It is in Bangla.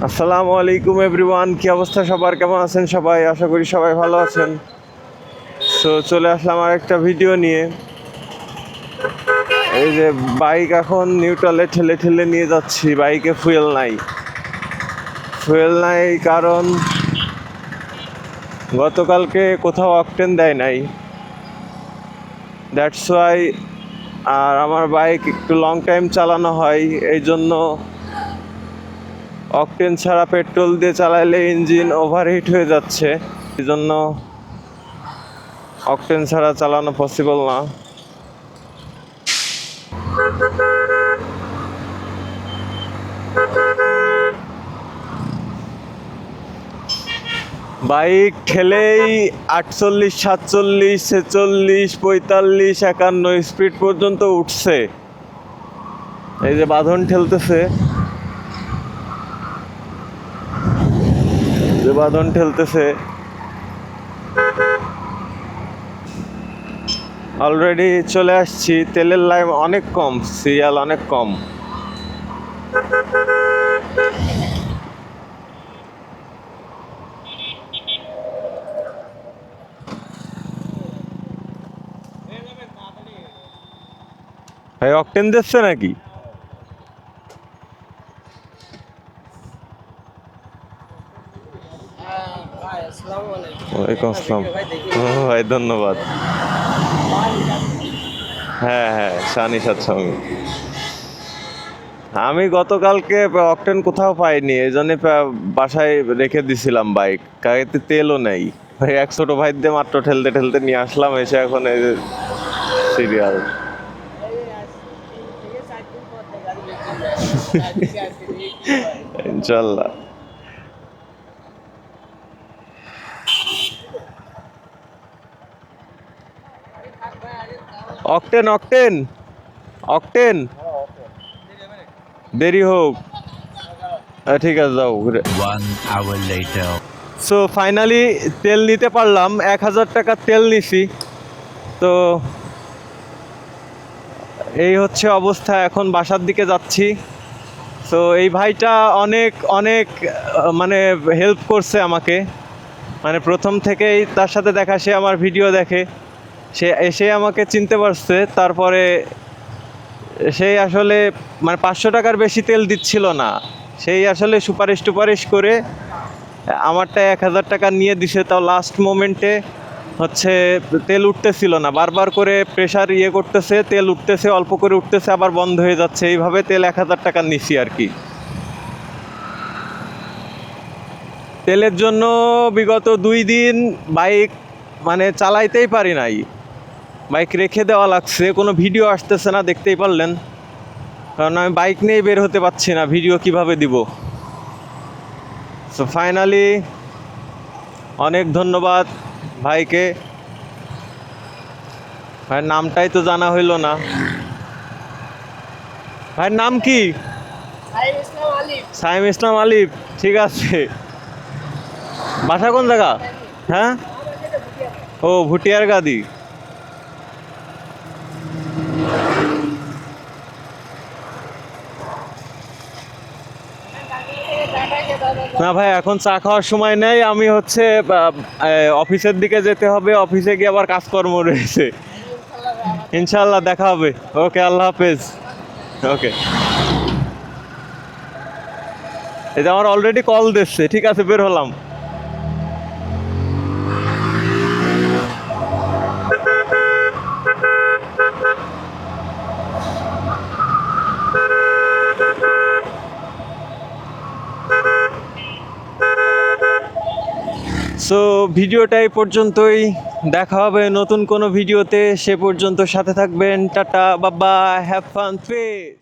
আসসালামু আলাইকুম এভরিওয়ান, কি অবস্থা সবার, কেমন আছেন সবাই? আশা করি সবাই ভালো আছেন। সো চলে আসলাম আর একটা ভিডিও নিয়ে। এই যে বাইক এখন নিউট্রালে ঠেলে ঠেলে নিয়ে যাচ্ছি, বাইকে ফুয়েল নাই কারণ গতকালকে কোথাও অকটেন দেয় নাই, দ্যাটস ওয়াই। আর আমার বাইক একটু লং টাইম চালানো হয়, এই জন্য অকটেন ছাড়া পেট্রোল দিয়ে চালাইলে ইঞ্জিন ওভারহিট হয়ে যাচ্ছে, এই জন্য অকটেন ছাড়া চালানো পসিবল না। বাইক ঠেলেই 48, 47, 46, 45, 51 স্পিড পর্যন্ত উঠছে। এই যে বাঁধন ঠেলতেছে, অলরেডি চলে আসছি। তেলের লাইন অনেক কম, সিরিয়াল অনেক কম। ভাই অকটেন দিচ্ছে নাকি? ওয়ালাইকুম আসসালাম। ভাই ধন্যবাদ। হ্যাঁ হ্যাঁ, শানিশাদ স্বামী। আমি গতকালকে অকটেন কোথাও পাইনি, এই জন্য বাসায় রেখে দিছিলাম বাইক। গাড়িতে তেলও নেই। এক ছোট ভাই দিয়ে মাত্র ঠেলতে ঠেলতে নিয়ে আসলাম, এসে এখন এই সিরিয়াল। ইনশাল্লাহ। অকটেন অকটেন অকটেন দেরি হোক, ঠিক আছে যাও। সো ফাইনালি তেল নিতে পারলাম, 1000 টাকার তেল নিছি। তো এই হচ্ছে অবস্থা, এখন বাসার দিকে যাচ্ছি। তো এই ভাইটা অনেক অনেক মানে হেল্প করছে আমাকে, মানে প্রথম থেকেই তার সাথে দেখা, সে আমার ভিডিও দেখে, সে এসে আমাকে চিনতে পারছে। তারপরে সেই আসলে মানে 500 টাকার বেশি তেল দিচ্ছিল না, সেই আসলে সুপারিশ করে আমারটা 1000 টাকা নিয়ে দিছে। তাও লাস্ট মোমেন্টে হচ্ছে তেল উঠতেছিল না, বারবার করে প্রেশার করতেছে, তেল উঠতেছে, অল্প করে উঠতেছে, আবার বন্ধ হয়ে যাচ্ছে, এইভাবে তেল 1000 টাকা নিছি আর কি। তেলের জন্য বিগত 2 দিন বাইক মানে চালাইতেই পারি নাই, বাইক রেখে দেওয়া লাগছে। কোনো ভিডিও আসতেছে না, দেখতেই পারলেন, কারণ আমি বাইক নিয়েই বের হতে পারছি না, ভিডিও কিভাবে দিব। সো ফাইনালি অনেক ধন্যবাদ ভাইকে। ভাইয়ের নামটাই তো জানা হইল না। ভাইয়ের নাম কি? সাইম ইসলাম আলিফ। ঠিক আছে। বাসা কোন জায়গা? হ্যাঁ, ও ভুটিয়ার গাদি। না ভাই, এখন চা খাওয়ার সময় নেই, আমি হচ্ছে অফিসের দিকে যেতে হবে, অফিসে গিয়ে আবার কাজকর্ম রয়েছে। ইনশাল্লাহ দেখা হবে। ওকে, আল্লাহ হাফেজ। ওকে, এই যে আমার অলরেডি কল দিচ্ছে। ঠিক আছে, বের হলাম। সো ভিডিওটা এই পর্যন্তই, দেখা হবে নতুন কোনো ভিডিওতে। সে পর্যন্ত সাথে থাকবেন। টাটা, বাবা, হ্যাভ ফান, পেস।